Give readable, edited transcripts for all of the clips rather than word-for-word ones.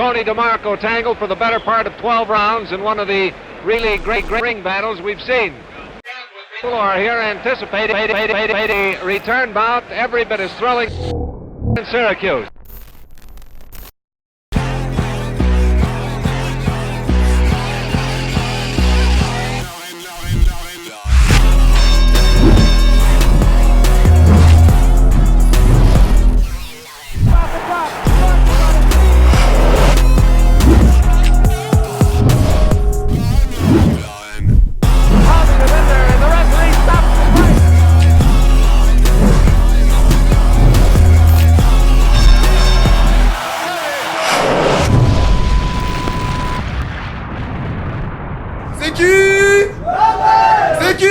Tony DeMarco tangled for the better part of 12 rounds in one of the really great ring battles we've seen. People are here anticipating a return bout every bit as thrilling in Syracuse. C'est qui? C'est qui?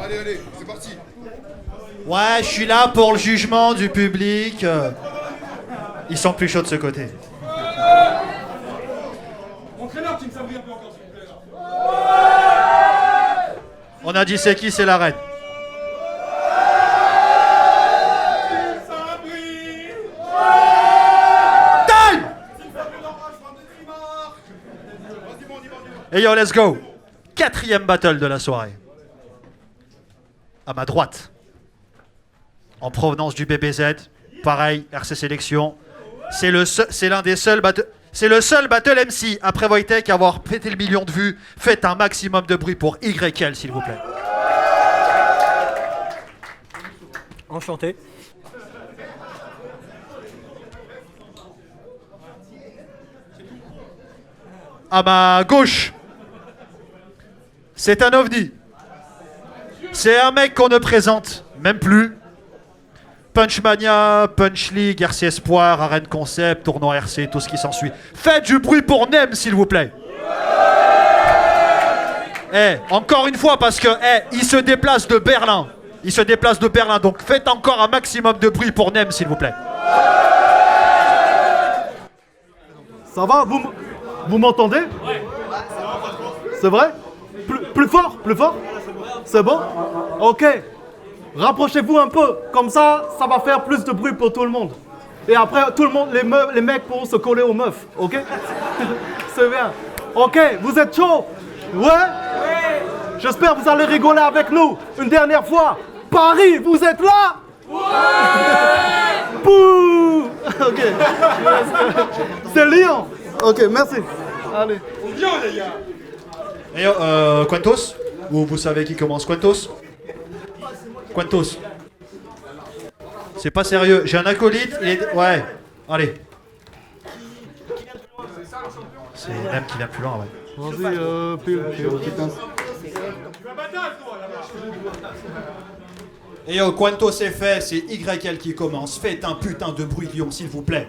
Allez, c'est parti. Ouais, je suis là pour le jugement du public. Ils sont plus chauds de ce côté. Entraîneur, tu me sabris un peu encore, s'il vous plaît. On a dit c'est qui, c'est la reine. Et yo, let's go. 4e battle de la soirée. À ma droite, en provenance du BBZ, pareil, RC Sélection. C'est l'un des seuls battles. C'est le seul battle MC après Wojtek à avoir pété le million de vues. Faites un maximum de bruit pour YL, s'il vous plaît. Enchanté. À ma gauche, c'est un ovni. C'est un mec qu'on ne présente même plus. Punchmania, Punch League, RC Espoir, Arène Concept, Tournoi RC, tout ce qui s'ensuit. Faites du bruit pour Nem, s'il vous plaît. Encore une fois, parce que il se déplace de Berlin. Il se déplace de Berlin, donc faites encore un maximum de bruit pour Nem, s'il vous plaît. Ça va? Vous m'entendez? C'est vrai? Plus fort? Plus fort? C'est bon? Ok. Rapprochez-vous un peu. Comme ça va faire plus de bruit pour tout le monde. Et après, tout le monde, les mecs pourront se coller aux meufs. Ok? C'est bien. Ok, vous êtes chaud? Ouais? J'espère que vous allez rigoler avec nous. Une dernière fois. Paris, vous êtes là? Ouais! Bouh! Ok. C'est Lyon. Ok, merci. Allez. Viens, les gars. Et yo, Quantos? Ou vous savez qui commence? Quantos? Quantos? C'est pas sérieux. J'ai un acolyte. Ouais. Allez. C'est Nem qui vient plus loin, ouais. Vas-y, pile. Et yo, Quantos c'est fait, c'est YL qui commence. Faites un putain de bruit, Lyon, s'il vous plaît.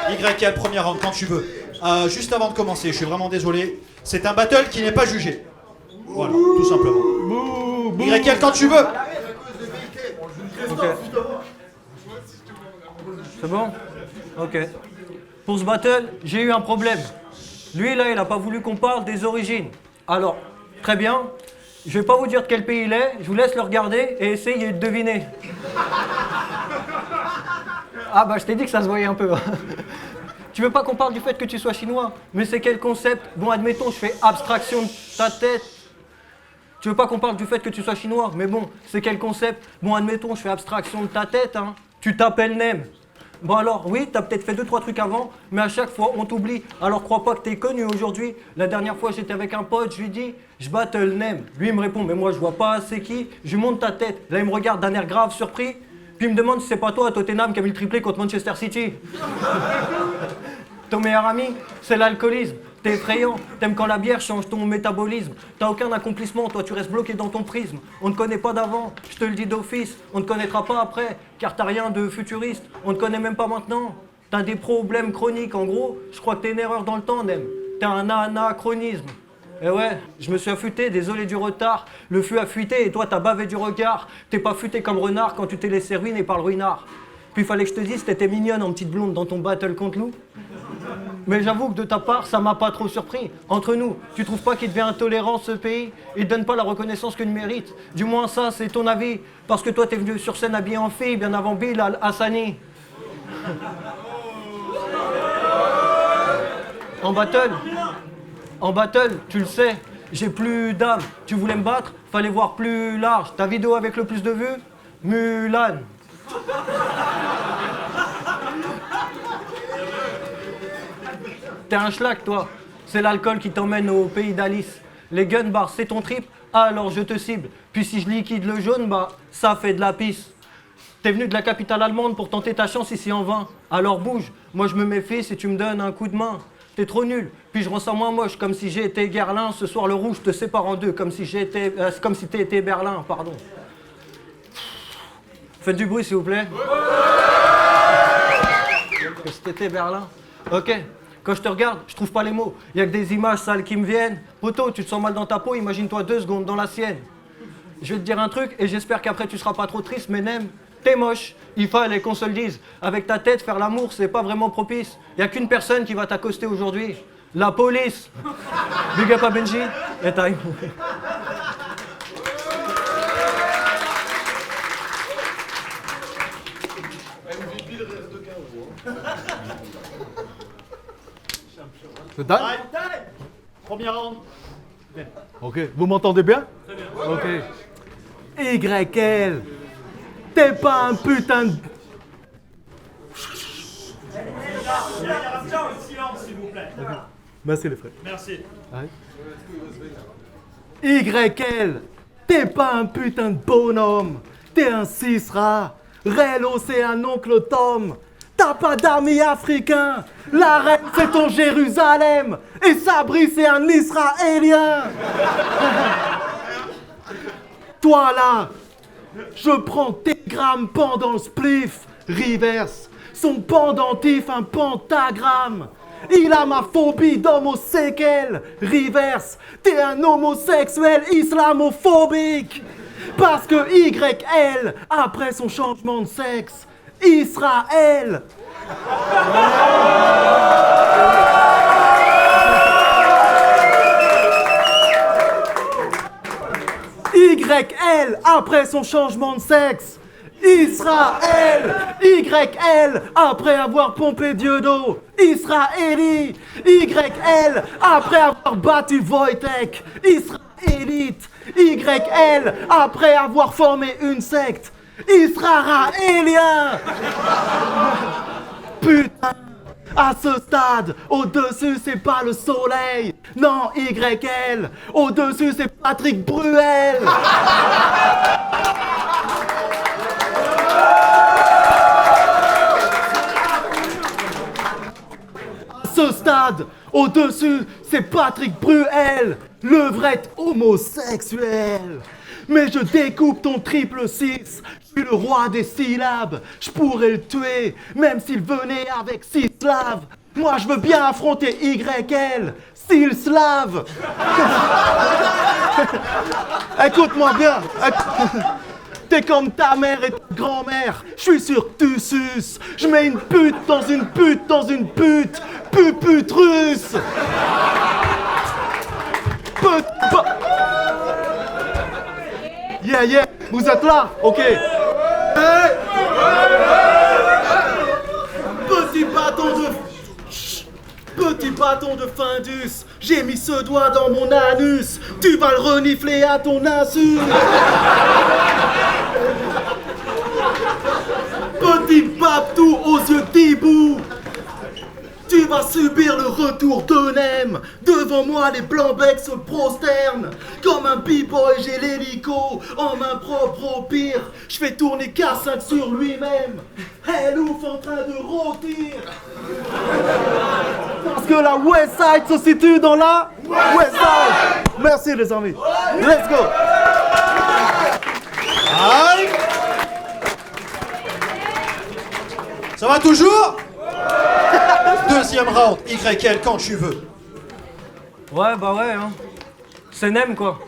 YL, première round, quand tu veux. Juste avant de commencer, je suis vraiment désolé. C'est un battle qui n'est pas jugé. Voilà, tout simplement. YL, quand tu veux. Ok. C'est bon? Ok. Pour ce battle, j'ai eu un problème. Lui, là, il n'a pas voulu qu'on parle des origines. Alors, très bien. Je vais pas vous dire de quel pays il est. Je vous laisse le regarder et essayer de deviner. Ah bah, je t'ai dit que ça se voyait un peu. Tu veux pas qu'on parle du fait que tu sois chinois? Mais c'est quel concept? Bon, admettons, je fais abstraction de ta tête. Tu veux pas qu'on parle du fait que tu sois chinois? Mais bon, c'est quel concept? Bon, admettons, je fais abstraction de ta tête, hein. Tu t'appelles Nem. Bon alors, oui, t'as peut-être fait 2-3 trucs avant, mais à chaque fois, on t'oublie. Alors crois pas que t'es connu aujourd'hui. La dernière fois, j'étais avec un pote, je lui dis, je battle Nem. Lui, il me répond, mais moi, je vois pas c'est qui. Je lui montre ta tête. Là, il me regarde d'un air grave, surpris. Puis il me demande si c'est pas toi, Tottenham, qui a mis le triplé contre Manchester City. Ton meilleur ami, c'est l'alcoolisme. T'es effrayant, t'aimes quand la bière change ton métabolisme. T'as aucun accomplissement, toi tu restes bloqué dans ton prisme. On ne connaît pas d'avant, je te le dis d'office. On ne connaîtra pas après, car t'as rien de futuriste. On ne connaît même pas maintenant. T'as des problèmes chroniques, en gros. Je crois que t'es une erreur dans le temps, Nem. T'as un anachronisme. Et ouais, je me suis affûté, désolé du retard. Le fût a fuité et toi t'as bavé du regard. T'es pas futé comme renard quand tu t'es laissé ruiner par le ruinard. Puis il fallait que je te dise, t'étais mignonne en petite blonde dans ton battle contre Lou. Mais j'avoue que de ta part, ça m'a pas trop surpris. Entre nous, tu trouves pas qu'il devient intolérant ce pays? Il te donne pas la reconnaissance qu'il mérite. Du moins ça, c'est ton avis. Parce que toi, t'es venu sur scène habillé en fille bien avant Bill Hassani. En battle, tu le sais, j'ai plus d'âme. Tu voulais me battre, fallait voir plus large. Ta vidéo avec le plus de vues, Mulan. T'es un schlag, toi. C'est l'alcool qui t'emmène au pays d'Alice. Les gun bars, c'est ton trip, alors je te cible. Puis si je liquide le jaune, bah, ça fait de la pisse. T'es venu de la capitale allemande pour tenter ta chance ici en vain. Alors bouge, moi je me méfie si tu me donnes un coup de main. T'es trop nul, puis je ressens moins moche, comme si j'étais Guerlain. Ce soir le rouge te sépare en deux, comme si t'étais Berlin, pardon. Faites du bruit s'il vous plaît. Que c'était Berlin. Ok, quand je te regarde, je trouve pas les mots. Y a que des images sales qui me viennent. Poto, tu te sens mal dans ta peau, imagine-toi 2 secondes dans la sienne. Je vais te dire un truc et j'espère qu'après tu seras pas trop triste, mais nem, t'es moche. Il fallait qu'on se le dise. Avec ta tête, faire l'amour, c'est pas vraiment propice. Y a qu'une personne qui va t'accoster aujourd'hui. La police. Big up à Benji. Et time. C'est dingue. Premier round. Ok, vous m'entendez bien? Très bien. Ok. YL, t'es pas un putain de... Silence, s'il vous plaît. Merci les frères. Merci. YL, t'es pas un putain de bonhomme. T'es un cisra. Relo, c'est un oncle Tom. T'as pas d'amis africains. La reine, c'est ton Jérusalem. Et Sabri, c'est un Israélien. Toi là, je prends tes grammes pendant le spliff. Reverse, son pendentif, un pentagramme. Il a ma phobie d'homosexuel. Reverse, t'es un homosexuel islamophobique. Parce que YL, après son changement de sexe, Israël. YL, après son changement de sexe, Israël. YL, après avoir pompé Dieudo, Israéli. YL, après avoir battu Wojtek, Israélite. YL, après avoir formé une secte, Israélien. Putain, à ce stade, au-dessus c'est pas le soleil, non YL, au-dessus c'est Patrick Bruel. À ce stade, au-dessus c'est Patrick Bruel, le vrai homosexuel. Mais je découpe ton triple 6, je suis le roi des syllabes, je pourrais le tuer, même s'il venait avec 6 slaves. Moi je veux bien affronter YL, s'il slave. Écoute-moi bien, t'es comme ta mère et ta grand-mère, je suis sur Tussus, je mets une pute dans une pute dans une pute, pupute russe. Yeah, vous êtes là? Ok. Hey. Petit bâton de Findus, j'ai mis ce doigt dans mon anus, tu vas le renifler à ton insu. Petit babtou aux yeux d'hibou, tu vas subir le retour de Nem. Devant moi, les blancs-becs se prosternent. Comme un b-boy, j'ai l'hélico en main propre au pire. Je fais tourner K5 sur lui-même. Hey, ouf en train de rôtir. Parce que la West Side se situe dans la West Side. Merci les amis. Let's go. Aïe. Ça va toujours? Deuxième round, YL quand tu veux. Ouais, bah ouais, hein. C'est Nem, quoi.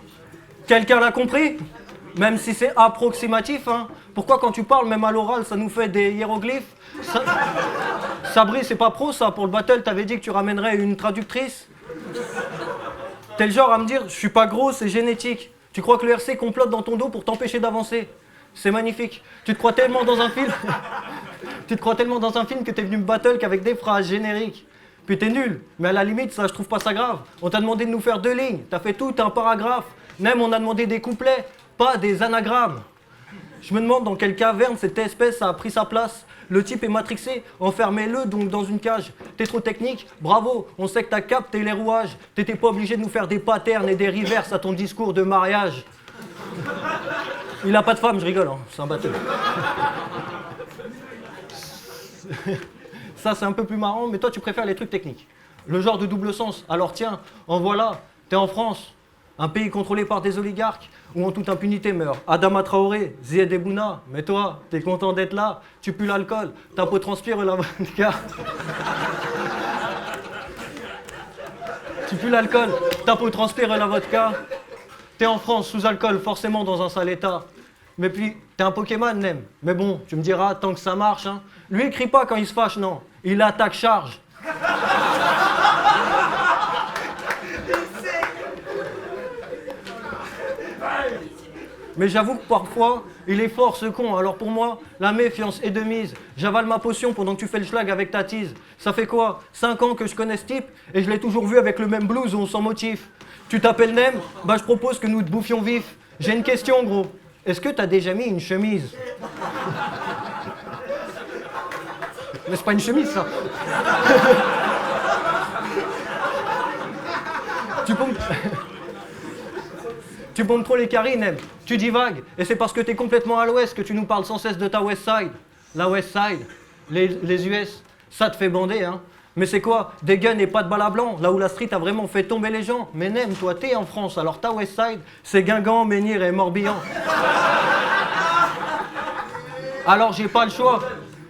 Quelqu'un l'a compris? Même si c'est approximatif, hein. Pourquoi quand tu parles, même à l'oral, ça nous fait des hiéroglyphes? Sabri, c'est pas pro, ça. Pour le battle, t'avais dit que tu ramènerais une traductrice. T'es le genre à me dire, je suis pas gros, c'est génétique. Tu crois que le RC complote dans ton dos pour t'empêcher d'avancer? C'est magnifique. Tu te crois tellement dans un film Tu te crois tellement dans un film que t'es venu me battle qu'avec des phrases génériques. Puis t'es nul, mais à la limite, ça, je trouve pas ça grave. On t'a demandé de nous faire 2 lignes, t'as fait tout un paragraphe. Même on a demandé des couplets, pas des anagrammes. Je me demande dans quelle caverne cette espèce a pris sa place. Le type est matrixé, enfermez-le donc dans une cage. T'es trop technique, bravo, on sait que t'as capté les rouages. T'étais pas obligé de nous faire des patterns et des reverses à ton discours de mariage. Il a pas de femme, je rigole, hein. C'est un batteur. Ça c'est un peu plus marrant, mais toi tu préfères les trucs techniques. Le genre de double sens, alors tiens, en voilà, t'es en France, un pays contrôlé par des oligarques, où en toute impunité meurt Adama Traoré, Zied Ebouna. Mais toi, t'es content d'être là, tu pues l'alcool, ta peau transpire la vodka. Tu pues l'alcool, ta peau transpire la vodka. T'es en France, sous alcool, forcément dans un sale état. Mais puis, t'es un Pokémon, Nem. Mais bon, tu me diras, tant que ça marche, hein. Lui, il crie pas quand il se fâche, non. Il attaque charge. Mais j'avoue que parfois, il est fort ce con. Alors pour moi, la méfiance est de mise. J'avale ma potion pendant que tu fais le schlag avec ta tease. Ça fait quoi 5 ans que je connais ce type et je l'ai toujours vu avec le même blouson sans motif. Tu t'appelles Nem? Bah je propose que nous te bouffions vif. J'ai une question gros. Est-ce que t'as déjà mis une chemise? Mais c'est pas une chemise ça. Tu pompes trop les caries, Nem. Tu divagues. Et c'est parce que t'es complètement à l'ouest que tu nous parles sans cesse de ta West Side. La West Side, les US, ça te fait bander, hein. Mais c'est quoi? Des guns et pas de balles à blanc, là où la street a vraiment fait tomber les gens. Mais Nem, toi, t'es en France, alors ta West Side, c'est Guingamp, Menhir et Morbihan. Alors j'ai pas le choix.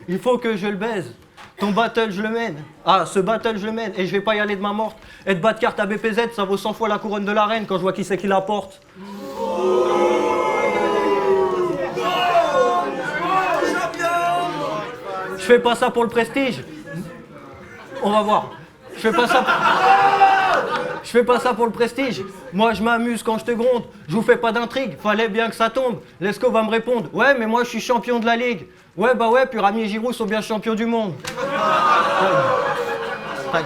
Il faut que je le baise. Ton battle, je le mène. Ah, ce battle, je le mène. Et je vais pas y aller de main morte. Être bas de carte à BPZ, ça vaut 100 fois la couronne de la reine quand je vois qui c'est qui la porte. Je fais pas ça pour le prestige. On va voir. Je fais pas ça pour le prestige. Moi, je m'amuse quand je te gronde. Je vous fais pas d'intrigue. Fallait bien que ça tombe. Lesco va me répondre. Ouais, mais moi, je suis champion de la ligue. Ouais, bah ouais, puis Rami et Giroud sont bien champions du monde. Time.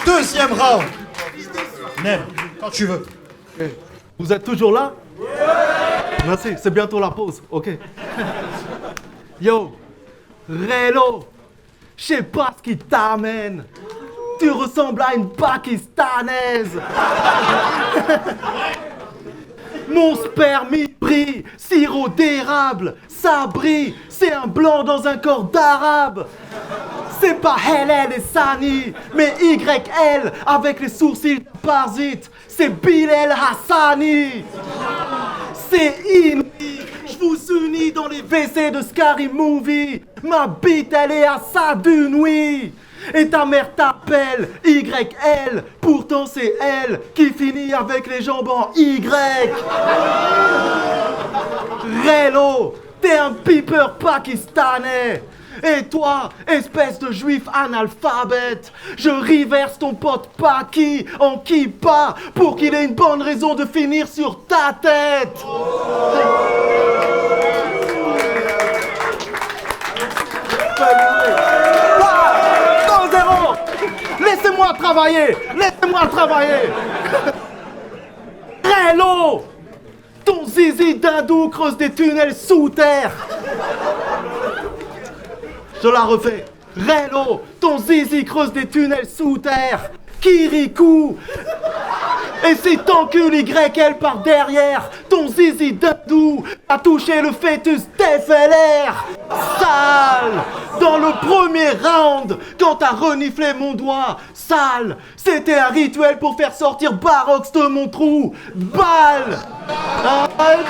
Deuxième round. Nem, quand tu veux. Vous êtes toujours là? Merci, c'est bientôt la pause, ok. Yo, Relo, je sais pas ce qui t'amène. Tu ressembles à une pakistanaise. Mon sperme il brille, sirop d'érable, ça brille, c'est un blanc dans un corps d'arabe. C'est pas Hélène et Sani, mais YL avec les sourcils parasites. C'est Bilal Hassani. C'est inouï, je vous unis dans les WC de Scary Movie. Ma bite elle est à ça d'une nuit. Et ta mère t'appelle YL, pourtant c'est elle qui finit avec les jambes en Y. Relo, t'es un piper pakistanais. Et toi, espèce de juif analphabète, je reverse ton pote Paki en kippa pour qu'il ait une bonne raison de finir sur ta tête. Non, zéro. Laissez-moi travailler. Relo, ton zizi d'hindou creuse des tunnels sous terre. Je la refais. Relo, ton zizi creuse des tunnels sous terre. Kirikou. Et si t'encules YL par derrière, ton zizi d'hindou a touché le fœtus d'FLR. Sale. Dans le premier round, quand t'as reniflé mon doigt, sale. C'était un rituel pour faire sortir Barox de mon trou. Balle. Arrête.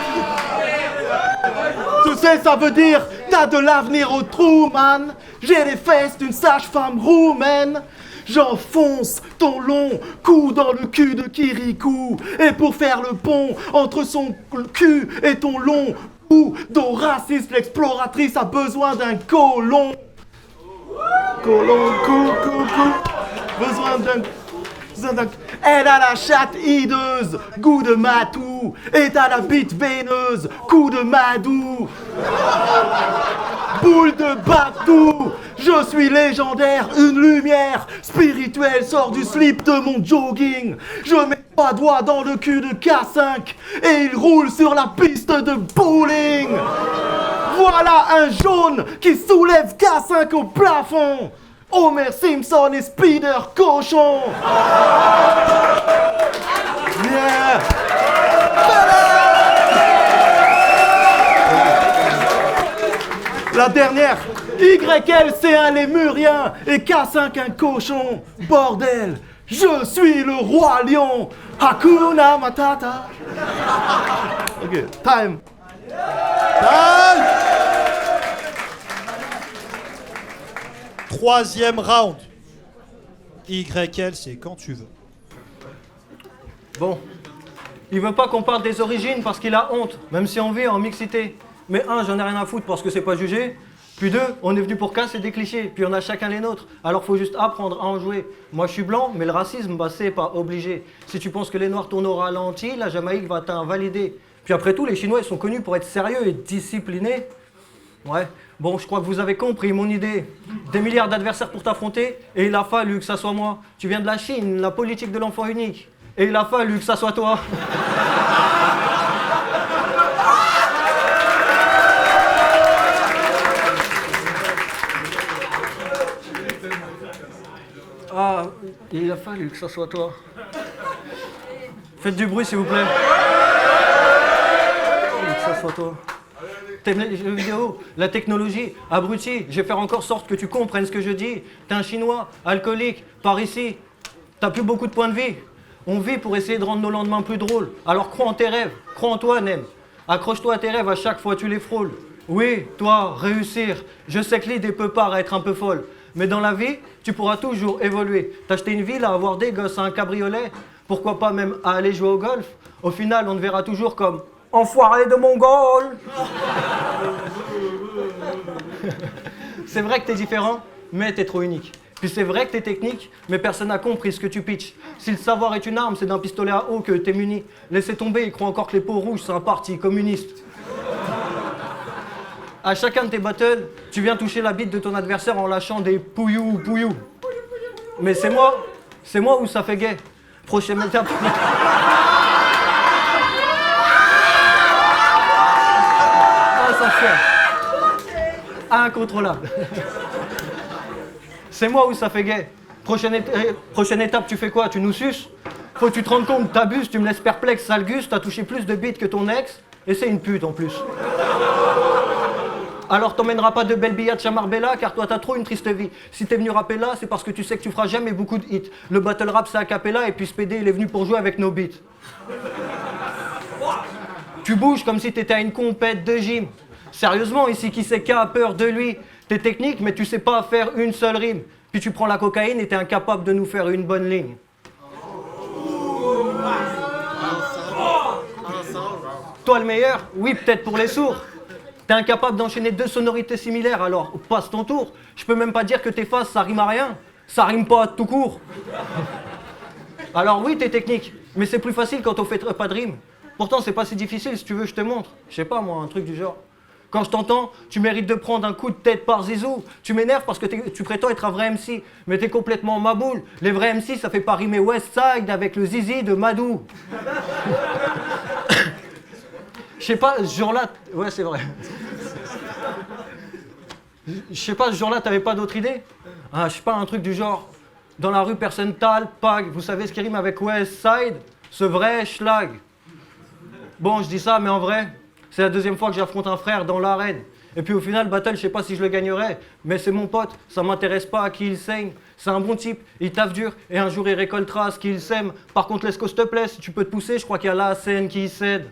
Tu sais, ça veut dire t'as de l'avenir au trou, man. J'ai les fesses d'une sage-femme roumaine. J'enfonce ton long cou dans le cul de Kirikou. Et pour faire le pont entre son cul et ton long cou, dont raciste l'exploratrice a besoin d'un colon. Colon, cou. Besoin d'un... Elle a la chatte hideuse, goût de matou. Et t'as la bite veineuse, coup de madou. Boule de Batou, je suis légendaire, une lumière spirituelle sort du slip de mon jogging. Je mets pas doigt dans le cul de K5 et il roule sur la piste de bowling. Voilà un jaune qui soulève K5 au plafond. Homer Simpson et Spider Cochon. Yeah. La dernière, YL c'est un lémurien et K5 un cochon. Bordel, je suis le roi lion. Hakuna Matata. Ok, time. Time. Troisième round. YL, c'est quand tu veux. Bon, il veut pas qu'on parle des origines parce qu'il a honte, même si on vit en mixité. Mais un, j'en ai rien à foutre parce que c'est pas jugé. Puis deux, on est venu pour casser des clichés, puis on a chacun les nôtres. Alors faut juste apprendre à en jouer. Moi je suis blanc, mais le racisme, bah c'est pas obligé. Si tu penses que les noirs tournent au ralenti, la Jamaïque va t'invalider. Puis après tout, les Chinois ils sont connus pour être sérieux et disciplinés. Ouais, bon, je crois que vous avez compris mon idée. Des milliards d'adversaires pour t'affronter, et il a fallu que ça soit moi. Tu viens de la Chine, la politique de l'enfant unique. Et il a fallu que ça soit toi. Ah, il a fallu que ça soit toi. Faites du bruit, s'il vous plaît. Que ça soit toi. T'aimes les jeux vidéo, la technologie, abruti, je vais faire encore sorte que tu comprennes ce que je dis. T'es un Chinois, alcoolique, par ici. T'as plus beaucoup de points de vie. On vit pour essayer de rendre nos lendemains plus drôles. Alors crois en tes rêves, crois en toi, Nem. Accroche-toi à tes rêves à chaque fois tu les frôles. Oui, toi, réussir. Je sais que l'idée peut paraître un peu folle. Mais dans la vie, tu pourras toujours évoluer. T'acheter une ville, à avoir des gosses, un cabriolet. Pourquoi pas même à aller jouer au golf. Au final, on te verra toujours comme enfoiré de Mongol. C'est vrai que t'es différent, mais t'es trop unique. Puis c'est vrai que t'es technique, mais personne n'a compris ce que tu pitches. Si le savoir est une arme, c'est d'un pistolet à eau que t'es muni. Laissez tomber, ils croient encore que les peaux rouges, c'est un parti communiste. À chacun de tes battles, tu viens toucher la bite de ton adversaire en lâchant des pouillou pouillou. Mais c'est moi où ça fait gay. Prochaine étape. Ah, ça fait. Incontrôlable. C'est moi où ça fait gay. Prochaine étape, tu fais quoi? Tu nous suces? Faut que tu te rendes compte, t'abuses, tu me laisses perplexe, sale Gus, t'as touché plus de bites que ton ex, et c'est une pute en plus. Alors t'emmèneras pas de belles billades chez Marbella, car toi t'as trop une triste vie. Si t'es venu rapper là, c'est parce que tu sais que tu feras jamais beaucoup de hits. Le battle rap c'est a cappella, et puis ce PD il est venu pour jouer avec nos beats. Tu bouges comme si t'étais à une compète de gym. Sérieusement, ici qui sait qu'a peur de lui? T'es technique, mais tu sais pas faire une seule rime. Puis tu prends la cocaïne et t'es incapable de nous faire une bonne ligne. Toi le meilleur? Oui, peut-être pour les sourds. T'es incapable d'enchaîner deux sonorités similaires, alors passe ton tour. Je peux même pas dire que tes phases ça rime à rien. Ça rime pas tout court. Alors oui, t'es technique, mais c'est plus facile quand on fait pas de rime. Pourtant, c'est pas si difficile, si tu veux, je te montre. Je sais pas moi, un truc du genre. Quand je t'entends, tu mérites de prendre un coup de tête par Zizou. Tu m'énerves parce que tu prétends être un vrai MC, mais t'es complètement maboule. Les vrais MC, ça fait pas rimer Westside avec le Zizi de Madou. Je sais pas, ce jour-là... Ouais, c'est vrai. Je sais pas, ce jour-là, t'avais pas d'autre idée? Ah, je sais pas, un truc du genre... Dans la rue, personne tale, pag. Vous savez ce qui rime avec Westside? Ce vrai schlag. Bon, je dis ça, mais en vrai, c'est la deuxième fois que j'affronte un frère dans l'arène. Et puis au final, battle, je sais pas si je le gagnerai, mais c'est mon pote, ça m'intéresse pas à qui il saigne. C'est un bon type, il taffe dur, et un jour il récoltera ce qu'il sème. Par contre, laisse-moi, s'il te plaît, si tu peux te pousser, je crois qu'il y a la scène qui cède.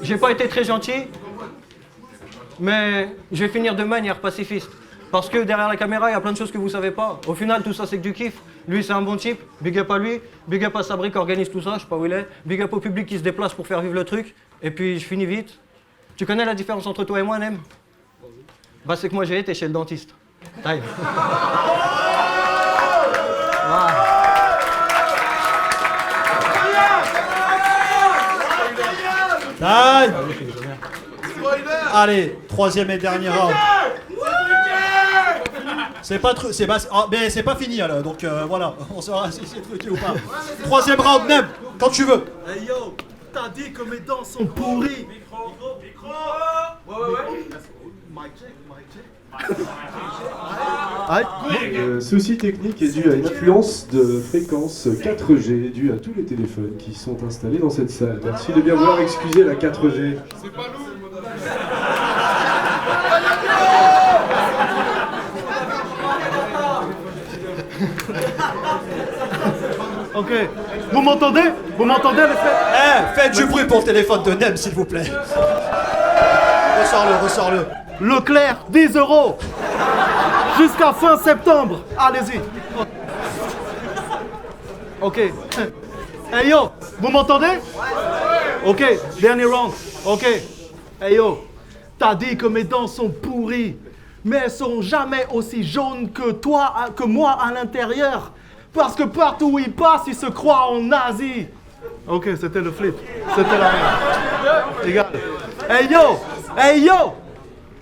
J'ai pas été très gentil, mais je vais finir de manière pacifiste. Parce que derrière la caméra, il y a plein de choses que vous savez pas. Au final, tout ça, c'est que du kiff. Lui, c'est un bon type. Big up à lui. Big up à Sabri qui organise tout ça. Je sais pas où il est. Big up au public qui se déplace pour faire vivre le truc. Et puis, je finis vite. Tu connais la différence entre toi et moi, Nem? Bah c'est que moi j'ai été chez le dentiste. Time. Time. Allez, troisième et dernier round. C'est pas mais c'est pas fini alors, donc voilà, on saura si c'est truqué ou pas. Troisième round, Nem, quand tu veux. Hey yo, t'as dit que mes dents sont pourries. Souci technique est dû à une influence de fréquence 4G due à tous les téléphones qui sont installés dans cette salle. Merci de bien vouloir excuser la 4G. Ok, vous m'entendez? Vous m'entendez les frères? Faites du bruit pour le téléphone de Nem, s'il vous plaît. Ressors-le. Leclerc, 10 €. Jusqu'à fin septembre. Allez-y. Ok. Hey yo, vous m'entendez? Ok, dernier round. Ok. Hey yo, t'as dit que mes dents sont pourries, mais elles seront jamais aussi jaunes que toi, que moi à l'intérieur. Parce que partout où il passe, il se croit en Asie. Ok, c'était le flip. C'était la merde. Égal. Hey yo,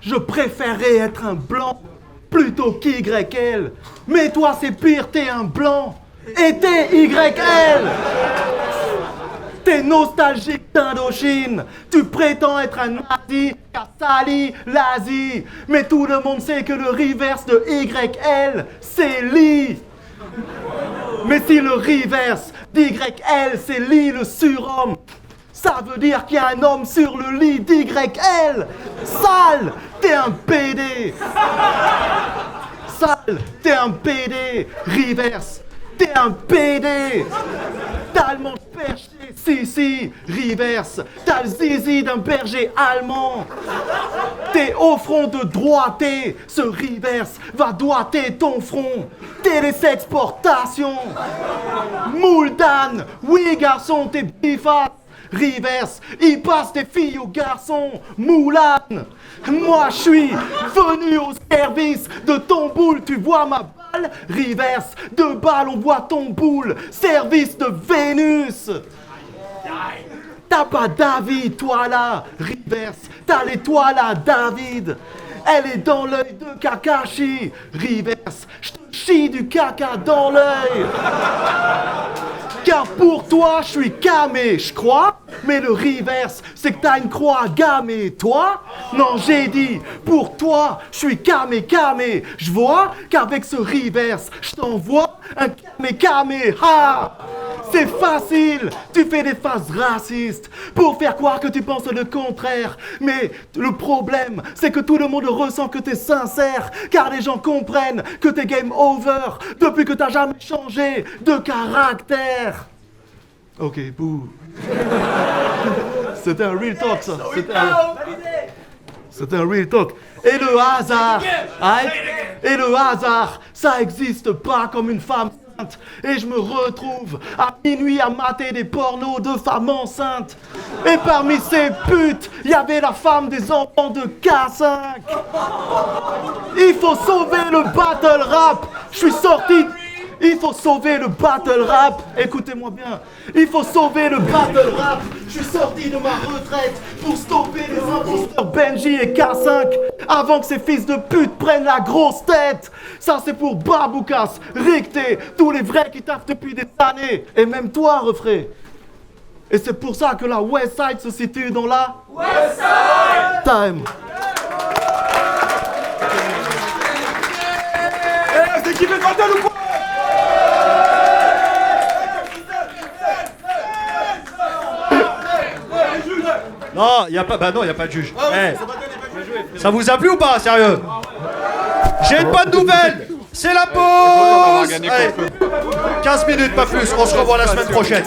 je préférais être un blanc plutôt qu'YL. Mais toi, c'est pire, t'es un blanc. Et t'es YL. T'es nostalgique d'Indochine. Tu prétends être un nazi qui a sali l'Asie. Mais tout le monde sait que le reverse de YL, c'est Lee. Mais si le reverse d'YL, c'est Lee le surhomme, ça veut dire qu'il y a un homme sur le lit d'YL. Sale, t'es un PD. Sale, t'es un PD. Reverse, t'es un PD. T'as le manche perché, si, reverse. T'as le zizi d'un berger allemand. T'es au front de droité, ce reverse va doiter ton front. T'es les exportations. Mouldan, oui garçon, t'es bifat. Reverse, il passe des filles aux garçons. Moulin, moi je suis venu au service de ton boule, tu vois ma balle. Reverse, de balle on voit ton boule. Service de Vénus. T'as pas David, toi là. Reverse, t'as l'étoile à David. Elle est dans l'œil de Kakashi. Reverse, je te chie du caca dans l'œil. Car pour toi, je suis camé, je crois. Mais le reverse, c'est que t'as une croix gammée. Toi? Non, j'ai dit, pour toi, je suis camé. Je vois qu'avec ce reverse, je t'envoie un camé. Ha! C'est facile, tu fais des faces racistes pour faire croire que tu penses le contraire. Mais le problème, c'est que tout le monde ressent que t'es sincère, car les gens comprennent que t'es game over depuis que t'as jamais changé de caractère. Ok, bouh. C'était un real talk, ça. C'était un real talk. Et le hasard, et le hasard, ça existe pas comme une femme. Et je me retrouve à minuit à mater des pornos de femmes enceintes. Et parmi ces putes, il y avait la femme des enfants de K5. Il faut sauver le battle rap. Je suis sorti. Il faut sauver le battle rap. Écoutez-moi bien. Il faut sauver le battle rap. Je suis sorti de ma retraite pour stopper les imposteurs Benji et K5 avant que ces fils de pute prennent la grosse tête. Ça c'est pour Baboukas, Ricté, tous les vrais qui taffent depuis des années. Et même toi, refrain. Et c'est pour ça que la West Side se situe dans la West Side Time. C'est qui fait le battle ou quoi? Non, y a pas de juge. Ça vous a plu ou pas, sérieux? J'ai une bonne nouvelle. C'est la pause. Allez, 15 minutes, pas plus. On se revoit la semaine prochaine.